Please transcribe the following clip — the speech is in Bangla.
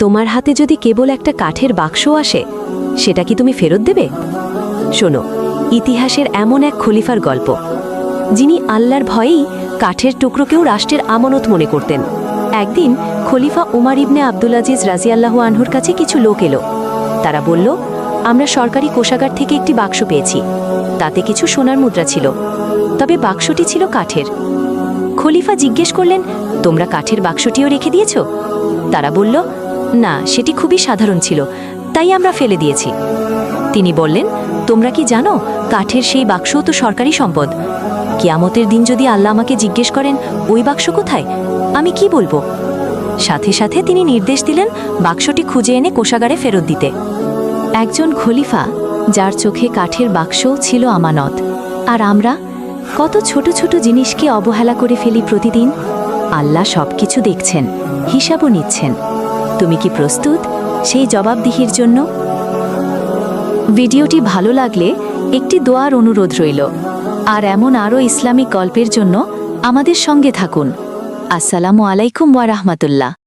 তোমার হাতে যদি কেবল একটা কাঠের বাক্স আসে, সেটা কি তুমি ফেরত দেবে? শোনো, ইতিহাসের এমন এক খলিফার গল্প, যিনি আল্লাহর ভয়েই কাঠের টুকরোকেও রাষ্ট্রের আমানত মনে করতেন। একদিন খলিফা উমার ইবনে আব্দুল আজিজ রাজিয়াল্লাহু আনহুর কাছে কিছু লোক এলো। তারা বলল, আমরা সরকারি কোষাগার থেকে একটি বাক্স পেয়েছি। তাতে কিছু সোনার মুদ্রা ছিল, তবে বাক্সটি ছিল কাঠের। খলিফা জিজ্ঞেস করলেন, তোমরা কাঠের বাক্সটিও রেখে দিয়েছ? তারা বলল, না, সেটি খুবই সাধারণ ছিল, তাই আমরা ফেলে দিয়েছি। তিনি বললেন, তোমরা কি জানো, কাঠের সেই বাক্সও তো সরকারি সম্পদ। কিয়ামতের দিন যদি আল্লাহ আমাকে জিজ্ঞেস করেন ওই বাক্স কোথায়, আমি কি বলবো? সাথে সাথে তিনি নির্দেশ দিলেন বাক্সটি খুঁজে এনে কোষাগারে ফেরত দিতে। একজন খলিফা, যার চোখে কাঠের বাক্সও ছিল আমানত। আর আমরা কত ছোট ছোট জিনিসকে অবহেলা করে ফেলি প্রতিদিন। আল্লাহ সবকিছু দেখছেন, হিসাবও নিচ্ছেন। তুমি কি প্রস্তুত সেই জবাবদিহির জন্য? ভিডিওটি ভালো লাগলে একটি দোয়ার অনুরোধ রইল। আর এমন আরও ইসলামিক গল্পের জন্য আমাদের সঙ্গে থাকুন। আসসালামু আলাইকুম ওয়া রাহমাতুল্লাহ।